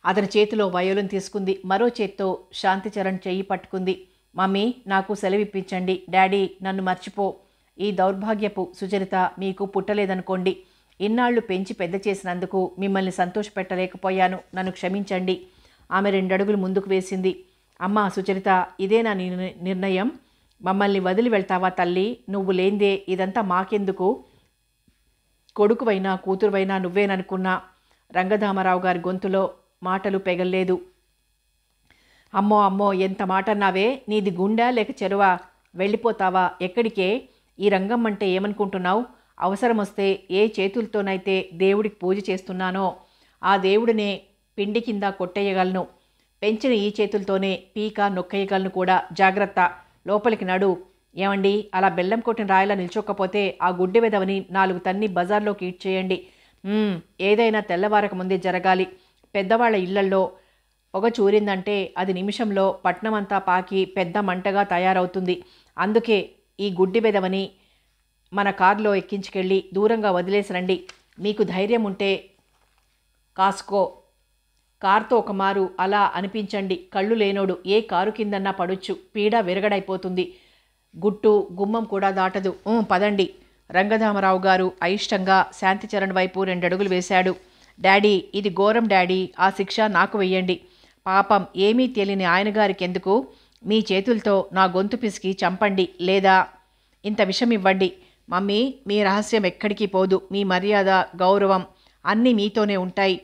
అతని చేతిలో వయోలిన్ తీసుకుంది. మరో చేత్తో శాంతిచరణ్ చెయ్యి పట్టుకుంది. మమ్మీ, నాకు సెలవిప్పించండి. డాడీ, నన్ను మర్చిపో. ఈ దౌర్భాగ్యపు సుచరిత మీకు పుట్టలేదనుకోండి. ఇన్నాళ్లు పెంచి పెద్ద చేసినందుకు మిమ్మల్ని సంతోషపెట్టలేకపోయాను. నన్ను క్షమించండి. ఆమె 2 అడుగులు ముందుకు వేసింది. అమ్మా సుచరిత, ఇదే నా నిర్ణయం. మమ్మల్ని వదిలి వెళ్తావా తల్లి? నువ్వు లేందే ఇదంతా మాకెందుకు? కొడుకువైనా కూతురువైనా నువ్వేననుకున్నా. రంగధామరావు గారి గొంతులో మాటలు పెగల్లేదు. అమ్మో అమ్మో, ఎంత మాట అన్నావే! నీది గుండా లేక చెరువా? వెళ్ళిపోతావా? ఎక్కడికే? ఈ రంగం అంటే ఏమనుకుంటున్నావు? అవసరం వస్తే ఏ చేతులతోనైతే దేవుడికి పూజ చేస్తున్నానో ఆ దేవుడినే పిండి కింద కొట్టేయగలను. పెంచిన ఈ చేతులతోనే పీక నొక్కేయగలను కూడా. జాగ్రత్త. లోపలికి నడు. ఏమండి, అలా బెల్లం కొట్టిన రాయిలా నిల్చోకపోతే ఆ గుడ్డి వెదవని 4 తన్ని బజార్లోకి ఈడ్చేయండి. ఏదైనా తెల్లవారక ముందే జరగాలి. పెద్దవాళ్ల ఇళ్లల్లో పొగ చూరిందంటే అది నిమిషంలో పట్నమంతా పాకి పెద్ద మంటగా తయారవుతుంది. అందుకే ఈ గుడ్డి వెదవని మన కారులో ఎక్కించుకెళ్ళి దూరంగా వదిలేసిరండి. మీకు ధైర్యం ఉంటే కాసుకో. కారుతో ఒక మారు అలా అనిపించండి. కళ్ళు లేనోడు ఏ కారు కిందన్నా పడొచ్చు. పీడ విరగడైపోతుంది. గుట్టు గుమ్మం కూడా దాటదు. పదండి. రంగధామరావు గారు అయిష్టంగా శాంతిచరణ్ వైపు 2 అడుగులు వేశాడు. డాడీ, ఇది ఘోరం డాడీ. ఆ శిక్ష నాకు వెయ్యండి. పాపం ఏమీ తెలియని ఆయనగారికెందుకు? మీ చేతులతో నా గొంతు పిసికి చంపండి. లేదా ఇంత విషం ఇవ్వండి. మమ్మీ, మీ రహస్యం ఎక్కడికి పోదు. మీ మర్యాద, గౌరవం అన్నీ మీతోనే ఉంటాయి.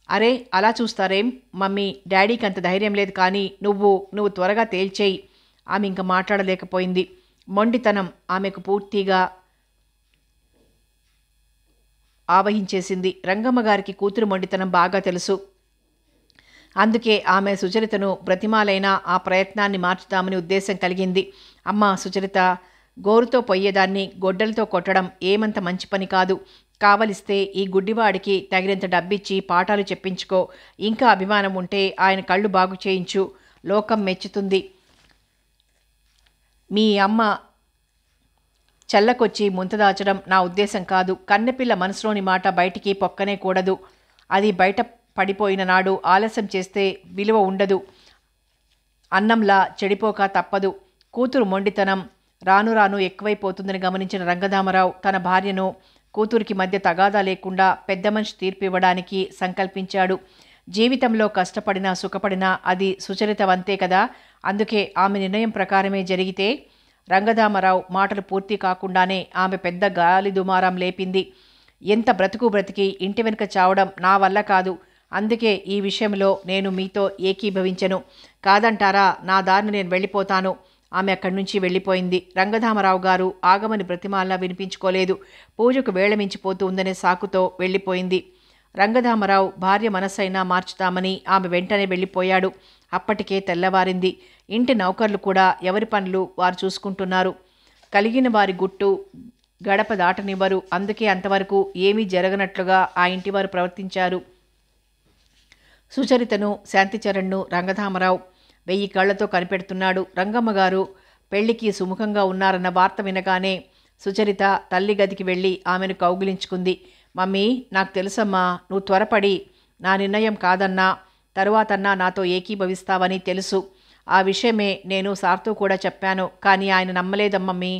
అరే, అలా చూస్తారేం మమ్మీ? డాడీకి అంత ధైర్యం లేదు, కానీ నువ్వు త్వరగా తేల్చేయి. ఆమె ఇంక మాట్లాడలేకపోయింది. మొండితనం ఆమెకు పూర్తిగా ఆవహించేసింది. రంగమ్మ గారికి కూతురు మొండితనం బాగా తెలుసు. అందుకే ఆమె సుచరితను బ్రతిమాలైనా ఆ ప్రయత్నాన్ని మార్చుదామని ఉద్దేశం కలిగింది. అమ్మా సుచరిత, గోరుతో పొయ్యేదాన్ని గొడ్డలతో కొట్టడం ఏమంత మంచి పని కాదు. కావలిస్తే ఈ గుడ్డివాడికి తగినంత డబ్బిచ్చి పాఠాలు చెప్పించుకో. ఇంకా అభిమానం ఉంటే ఆయన కళ్ళు బాగు చేయించు. లోకం మెచ్చుతుంది. మీ అమ్మ చల్లకొచ్చి ముంతదాచడం నా ఉద్దేశం కాదు. కన్నెపిల్ల మనసులోని మాట బయటికి పొక్కనే కూడదు. అది బయట పడిపోయిన నాడు ఆలస్యం చేస్తే విలువ ఉండదు. అన్నంలా చెడిపోక తప్పదు. కూతురు మొండితనం రాను రాను ఎక్కువైపోతుందని గమనించిన రంగధామరావు తన భార్యను కూతురికి మధ్య తగాదా లేకుండా పెద్ద మనిషి తీర్పు ఇవ్వడానికి సంకల్పించాడు. జీవితంలో కష్టపడినా సుఖపడినా అది సుచరిత వంతే కదా. అందుకే ఆమె నిర్ణయం ప్రకారమే జరిగితే. రంగధామరావు మాటలు పూర్తి కాకుండానే ఆమె పెద్ద గాలి దుమారం లేపింది. ఎంత బ్రతికి ఇంటి వెనుక చావడం నా వల్ల కాదు. అందుకే ఈ విషయంలో నేను మీతో ఏకీభవించను. కాదంటారా, నా దారిని నేను వెళ్ళిపోతాను. ఆమె అక్కడి నుంచి వెళ్ళిపోయింది. రంగధామరావు గారు ఆగమని బ్రతిమాలా వినిపించుకోలేదు. పూజకు వేళమించిపోతూ ఉందనే సాకుతో వెళ్ళిపోయింది. రంగధామరావు భార్య మనస్సైనా మార్చుతామని ఆమె వెంటనే వెళ్ళిపోయాడు. అప్పటికే తెల్లవారింది. ఇంటి నౌకర్లు కూడా ఎవరి పనులు వారు చూసుకుంటున్నారు. కలిగిన వారి గుట్టు గడప దాటనివ్వరు. అందుకే అంతవరకు ఏమీ జరగనట్లుగా ఆ ఇంటివారు ప్రవర్తించారు. సుచరితను, శాంతిచరణ్ను రంగధామరావు 1000 కళ్లతో కనిపెడుతున్నాడు. రంగమ్మగారు పెళ్లికి సుముఖంగా ఉన్నారన్న వార్త వినగానే సుచరిత తల్లి గదికి వెళ్ళి ఆమెను కౌగిలించుకుంది. మమ్మీ, నాకు తెలుసమ్మా, నువ్వు త్వరపడి నా నిర్ణయం కాదన్నా తరువాతన్నా నాతో ఏకీభవిస్తావని తెలుసు. ఆ విషయమే నేను సార్తో కూడా చెప్పాను, కానీ ఆయన నమ్మలేదమ్మమ్మీ.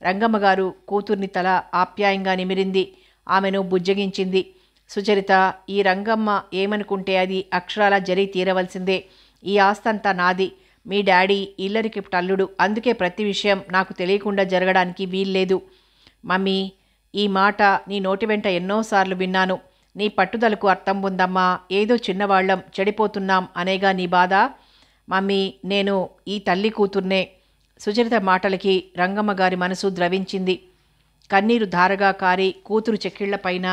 రంగమ్మగారు కూతుర్ని తల ఆప్యాయంగా నిమిరింది. ఆమెను బుజ్జగించింది. సుచరిత, ఈ రంగమ్మ ఏమనుకుంటే అది అక్షరాలా జరిగి తీరవలసిందే. ఈ ఆస్తంతా నాది. మీ డాడీ ఇల్లరికి టల్లుడు. అందుకే ప్రతి విషయం నాకు తెలియకుండా జరగడానికి వీల్లేదు. మమ్మీ, ఈ మాట నీ నోటి వెంట ఎన్నోసార్లు విన్నాను. నీ పట్టుదలకు అర్థం ఉందమ్మా. ఏదో చిన్నవాళ్లం చెడిపోతున్నాం అనేగా నీ బాధ. మమ్మీ, నేను ఈ తల్లి కూతుర్నే. సుచరిత మాటలకి రంగమ్మగారి మనసు ద్రవించింది. కన్నీరు ధారగా కారి కూతురు చెక్కిళ్లపైన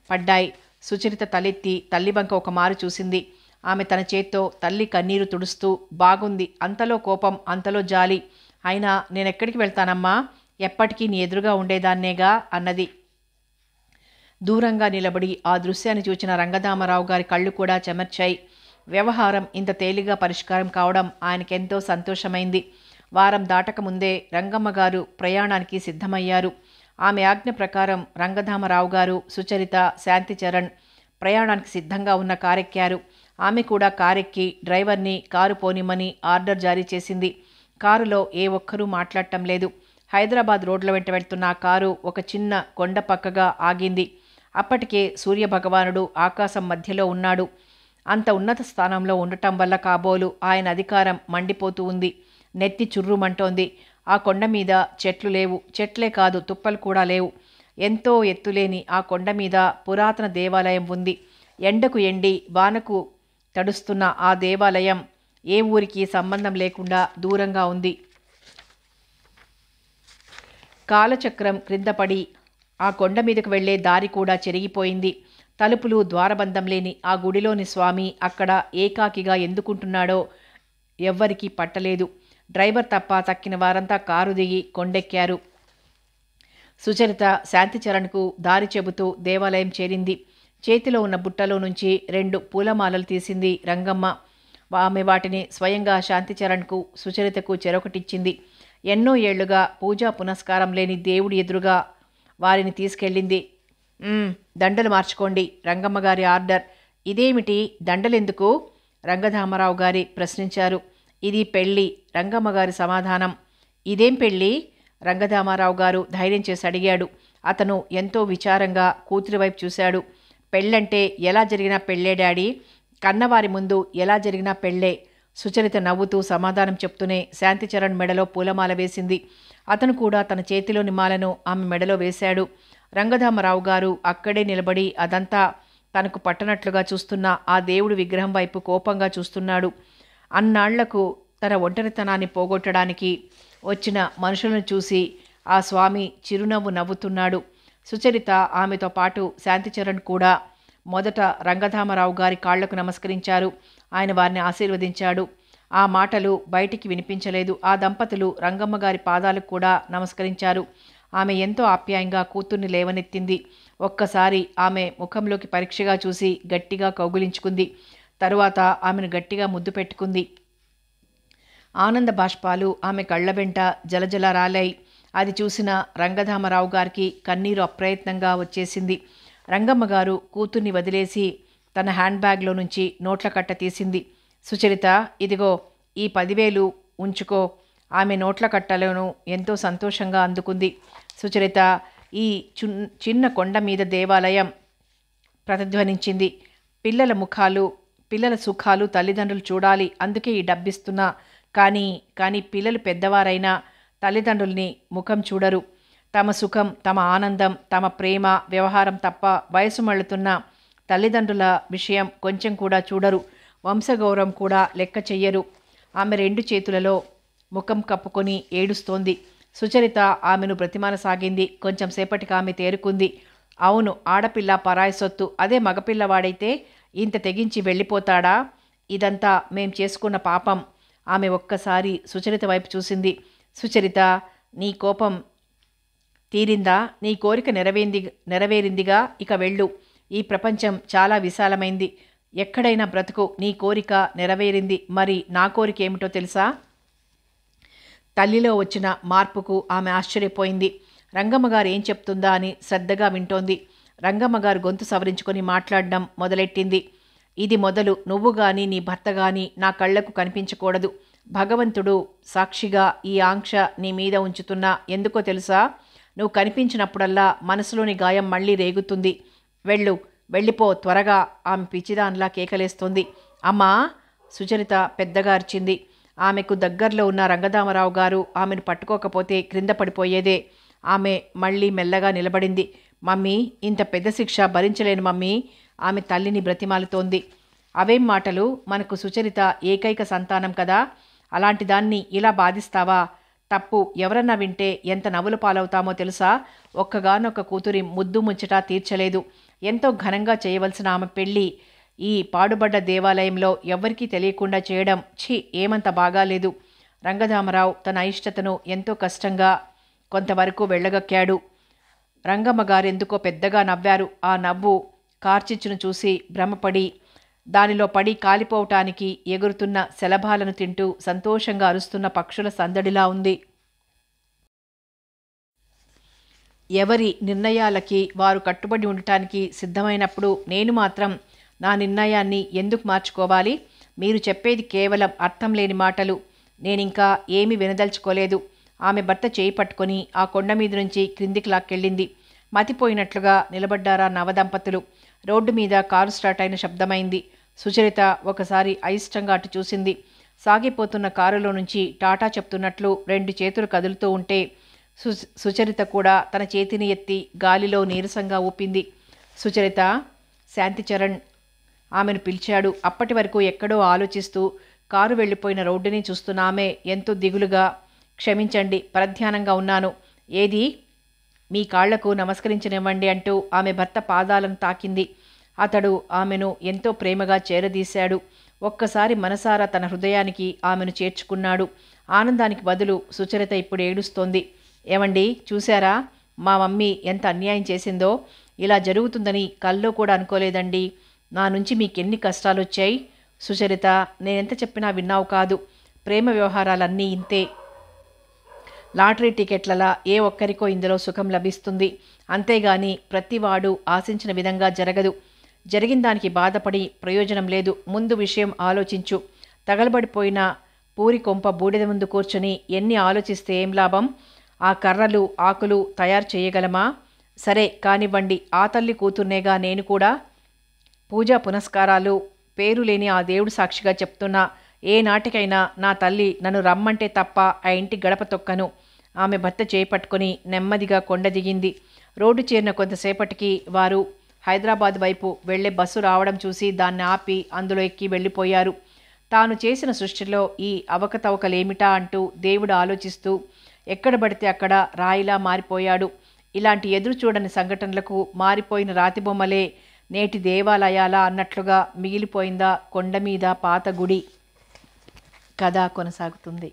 పడ్డాయి. సుచరిత తలెత్తి తల్లి వంక ఒక మారు చూసింది. ఆమె తన చేత్తో తల్లి కన్నీరు తుడుస్తూ, బాగుంది. అంతలో కోపం, అంతలో జాలి. అయినా నేనెక్కడికి వెళ్తానమ్మా? ఎప్పటికీ నీ ఎదురుగా ఉండేదాన్నేగా అన్నది. దూరంగా నిలబడి ఆ దృశ్యాన్ని చూచిన రంగధామరావు గారి కళ్ళు కూడా చెమర్చాయి. వ్యవహారం ఇంత తేలిగా పరిష్కారం కావడం ఆయనకెంతో సంతోషమైంది. వారం దాటకముందే రంగమ్మగారు ప్రయాణానికి సిద్ధమయ్యారు. ఆమె ఆజ్ఞ ప్రకారం రంగధామరావు గారు, సుచరిత, శాంతిచరణ్ ప్రయాణానికి సిద్ధంగా ఉన్న కారెక్కారు. ఆమె కూడా కారెక్కి డ్రైవర్ని కారు పోనిమ్మని ఆర్డర్ జారీ చేసింది. కారులో ఏ ఒక్కరూ మాట్లాడటం లేదు. హైదరాబాద్ రోడ్ల వెంట వెళ్తున్న ఆ కారు ఒక చిన్న కొండ పక్కగా ఆగింది. అప్పటికే సూర్యభగవానుడు ఆకాశం మధ్యలో ఉన్నాడు. అంత ఉన్నత స్థానంలో ఉండటం వల్ల కాబోలు ఆయన అధికారం మండిపోతూ ఉంది. నెత్తి చుర్రుమంటోంది. ఆ కొండ మీద చెట్లు లేవు. చెట్లే కాదు, తుప్పలు కూడా లేవు. ఎంతో ఎత్తులేని ఆ కొండ మీద పురాతన దేవాలయం ఉంది. ఎండకు ఎండి వానకు తడుస్తున్న ఆ దేవాలయం ఏ ఊరికి సంబంధం లేకుండా దూరంగా ఉంది. కాలచక్రం క్రిందపడి ఆ కొండ మీదకు వెళ్లే దారి కూడా చెరిగిపోయింది. తలుపులు ద్వారబంధం లేని ఆ గుడిలోని స్వామి అక్కడ ఏకాకిగా ఎందుకుంటున్నాడో ఎవ్వరికీ పట్టలేదు. డ్రైవర్ తప్ప తక్కిన వారంతా కారు దిగి కొండెక్కారు. సుచరిత శాంతిచరణ్కు దారి చెబుతూ దేవాలయం చేరింది. చేతిలో ఉన్న బుట్టలో నుంచి 2 పూలమాలలు తీసింది రంగమ్మ. ఆమె వాటిని స్వయంగా శాంతిచరణ్కు, సుచరితకు చెరొకటిచ్చింది. ఎన్నో ఏళ్లుగా పూజా పునస్కారం లేని దేవుడి ఎదురుగా వారిని తీసుకెళ్ళింది. దండలు మార్చుకోండి, రంగమ్మగారి ఆర్డర్. ఇదేమిటి దండలెందుకు? రంగధామరావు గారి ప్రశ్నించారు. ఇది పెళ్ళి, రంగమ్మగారి సమాధానం. ఇదేం పెళ్ళి? రంగధామరావు గారు ధైర్యం చేసి అడిగాడు. అతను ఎంతో విచారంగా కూతురి వైపు చూశాడు. పెళ్ళంటే ఎలా జరిగినా పెళ్ళే డాడీ. కన్నవారి ముందు ఎలా జరిగినా పెళ్ళే. సుచరిత నవ్వుతూ సమాధానం చెప్తూనే శాంతిచరణ్ మెడలో పూలమాల వేసింది. అతను కూడా తన చేతిలోని మాలను ఆమె మెడలో వేశాడు. రంగధామరావు గారు అక్కడే నిలబడి అదంతా తనకు పట్టనట్లుగా చూస్తున్న ఆ దేవుడి విగ్రహం వైపు కోపంగా చూస్తున్నాడు. అన్నాళ్లకు తన ఒంటరితనాన్ని పోగొట్టడానికి వచ్చిన మనుషులను చూసి ఆ స్వామి చిరునవ్వు నవ్వుతున్నాడు. సుచరిత ఆమెతో పాటు శాంతిచరణ్ కూడా మొదట రంగధామరావు గారి కాళ్లకు నమస్కరించారు. ఆయన వారిని ఆశీర్వదించాడు. ఆ మాటలు బయటికి వినిపించలేదు. ఆ దంపతులు రంగమ్మ గారి పాదాలకు కూడా నమస్కరించారు. ఆమె ఎంతో ఆప్యాయంగా కూతుర్ని లేవనెత్తింది. ఒక్కసారి ఆమె ముఖంలోకి పరీక్షగా చూసి గట్టిగా కౌగిలించుకుంది. తరువాత ఆమెను గట్టిగా ముద్దు పెట్టుకుంది. ఆనంద బాష్పాలు ఆమె కళ్ళ వెంట జలజల రాలాయి. అది చూసిన రంగధామరావు గారికి కన్నీరు అప్రయత్నంగా వచ్చేసింది. రంగమ్మ గారు కూతుర్ని వదిలేసి తన హ్యాండ్ బ్యాగ్లో నుంచి నోట్ల కట్ట తీసింది. సుచరిత, ఇదిగో ఈ 10,000 ఉంచుకో. ఆమె నోట్ల కట్టలను ఎంతో సంతోషంగా అందుకుంది. సుచరిత, ఈ చిన్న కొండ మీద దేవాలయం ప్రతిధ్వనించింది. పిల్లల సుఖాలు తల్లిదండ్రులు చూడాలి, అందుకే ఈ డబ్బిస్తున్నా. కానీ పిల్లలు పెద్దవారైనా తల్లిదండ్రుల్ని ముఖం చూడరు. తమ సుఖం, తమ ఆనందం, తమ ప్రేమ వ్యవహారం తప్ప వయసు మళ్ళుతున్న తల్లిదండ్రుల విషయం కొంచెం కూడా చూడరు. వంశగౌరవం కూడా లెక్క చెయ్యరు. ఆమె 2 చేతులలో ముఖం కప్పుకొని ఏడుస్తోంది. సుచరిత ఆమెను బ్రతిమానసాగింది. కొంచెం సేపటికి ఆమె తేరుకుంది. అవును, ఆడపిల్ల పరాయి సొత్తు. అదే మగపిల్లవాడైతే ఇంత తెగించి వెళ్ళిపోతాడా? ఇదంతా మేం చేసుకున్న పాపం. ఆమె ఒక్కసారి సుచరిత వైపు చూసింది. సుచరిత, నీ కోపం తీరిందా? నీ కోరిక నెరవేరిందిగా. ఇక వెళ్ళు. ఈ ప్రపంచం చాలా విశాలమైంది. ఎక్కడైనా బ్రతుకు. నీ కోరిక నెరవేరింది. మరి నా కోరిక ఏమిటో తెలుసా? తల్లిలో వచ్చిన మార్పుకు ఆమె ఆశ్చర్యపోయింది. రంగమ్మగారు ఏం చెప్తుందా అని శ్రద్ధగా వింటోంది. రంగమ్మగారు గొంతు సవరించుకొని మాట్లాడడం మొదలెట్టింది. ఇది మొదలు. నువ్వు గాని నీ భర్త గాని నా కళ్లకు కనిపించకూడదు. భగవంతుడు సాక్షిగా ఈ ఆంక్ష నీ మీద ఉంచుతున్నా. ఎందుకో తెలుసా? నువ్వు కనిపించినప్పుడల్లా మనసులోని గాయం మళ్ళీ రేగుతుంది. వెళ్ళిపో త్వరగా. ఆమె పిచ్చిదాన్లా కేకలేస్తోంది. అమ్మా! సుచరిత పెద్దగా అరిచింది. ఆమెకు దగ్గరలో ఉన్న రంగధామరావు గారు ఆమెను పట్టుకోకపోతే క్రింద పడిపోయేదే. ఆమె మళ్ళీ మెల్లగా నిలబడింది. మమ్మీ, ఇంత పెద్ద శిక్ష భరించలేను మమ్మీ. ఆమె తల్లిని బ్రతిమాలుతోంది. అవేం మాటలు? మనకు సుచరిత ఏకైక సంతానం కదా. అలాంటి దాన్ని ఇలా బాధిస్తావా? తప్పు. ఎవరన్నా వింటే ఎంత నవ్వుల పాలవుతామో తెలుసా? ఒక్కగానొక్క కూతురి ముద్దు ముచ్చట తీర్చలేదు. ఎంతో ఘనంగా చేయవలసిన ఆమె పెళ్ళి ఈ పాడుబడ్డ దేవాలయంలో ఎవ్వరికీ తెలియకుండా చేయడం ఏమంత బాగాలేదు. రంగధామరావు తన అయిష్టతను ఎంతో కష్టంగా కొంతవరకు వెళ్ళగక్కాడు. రంగమ్మ గారెందుకో పెద్దగా నవ్వారు. ఆ నవ్వు కార్చిచ్చును చూసి భ్రమపడి దానిలో పడి కాలిపోవటానికి ఎగురుతున్న శలభాలను తింటూ సంతోషంగా అరుస్తున్న పక్షుల సందడిలా ఉంది. ఎవరి నిర్ణయాలకి వారు కట్టుబడి ఉండటానికి సిద్ధమైనప్పుడు నేను మాత్రం నా నిర్ణయాన్ని ఎందుకు మార్చుకోవాలి? మీరు చెప్పేది కేవలం అర్థం లేని మాటలు. నేనింకా ఏమీ వినదలుచుకోలేదు. ఆమె భర్త చేయి పట్టుకొని ఆ కొండ మీద నుంచి క్రిందికి లాక్కెళ్ళింది. మతిపోయినట్లుగా నిలబడ్డారా నవదంపతులు. రోడ్డు మీద కారు స్టార్ట్ అయిన శబ్దమైంది. సుచరిత ఒకసారి అయిష్టంగా అటు చూసింది. సాగిపోతున్న కారులో నుంచి టాటా చెప్తున్నట్లు 2 చేతులు కదులుతూ ఉంటే సుచరిత కూడా తన చేతిని ఎత్తి గాలిలో నీరసంగా ఊపింది. సుచరిత! శాంతిచరణ్ ఆమెను పిలిచాడు. అప్పటి వరకు ఎక్కడో ఆలోచిస్తూ కారు వెళ్ళిపోయిన రోడ్డుని చూస్తున్న ఆమె ఎంతో దిగులుగా, క్షమించండి, పరధ్యానంగా ఉన్నాను. ఏది? మీ కాళ్లకు నమస్కరించనివ్వండి అంటూ ఆమె భర్త పాదాలను తాకింది. అతడు ఆమెను ఎంతో ప్రేమగా చేరదీశాడు. ఒక్కసారి మనసారా తన హృదయానికి ఆమెను చేర్చుకున్నాడు. ఆనందానికి బదులు సుచరిత ఇప్పుడు ఏడుస్తోంది. ఏమండి, చూశారా? మా మమ్మీ ఎంత అన్యాయం చేసిందో. ఇలా జరుగుతుందని కల్లో కూడా అనుకోలేదండి. నా నుంచి మీకెన్ని కష్టాలొచ్చాయి. సుచరిత, నేనెంత చెప్పినా విన్నావు కాదు. ప్రేమ వ్యవహారాలన్నీ ఇంతే. లాటరీ టికెట్లలా ఏ ఒక్కరికో ఇందులో సుఖం లభిస్తుంది. అంతేగాని ప్రతివాడు ఆశించిన విధంగా జరగదు. జరిగిన దానికి బాధపడి ప్రయోజనం లేదు. ముందు విషయం ఆలోచించు. తగలబడిపోయిన పూరి కొంప బూడిద ముందు కూర్చొని ఎన్ని ఆలోచిస్తే ఏం లాభం? ఆ కర్రలు ఆకులు తయారు చేయగలమా? సరే కానివ్వండి. ఆ తల్లి కూతుర్నేగా నేను కూడా. పూజా పునస్కారాలు పేరు లేని ఆ దేవుడు సాక్షిగా చెప్తున్నా, ఏ నాటికైనా నా తల్లి నన్ను రమ్మంటే తప్ప ఆ ఇంటి గడప తొక్కను. ఆమె భర్త చేపట్టుకుని నెమ్మదిగా కొండ దిగింది. రోడ్డు చేరిన కొంతసేపటికి వారు హైదరాబాద్ వైపు వెళ్లే బస్సు రావడం చూసి దాన్ని ఆపి అందులో ఎక్కి వెళ్ళిపోయారు. తాను చేసిన సృష్టిలో ఈ అవకతవకలేమిటా అంటూ దేవుడు ఆలోచిస్తూ ఎక్కడ పడితే అక్కడ రాయిలా మారిపోయాడు. ఇలాంటి ఎదురు చూడని సంఘటనలకు మారిపోయిన రాతిబొమ్మలే నేటి దేవాలయాల అన్నట్లుగా మిగిలిపోయిందా కొండ మీద పాత గుడి. కథ కొనసాగుతుంది.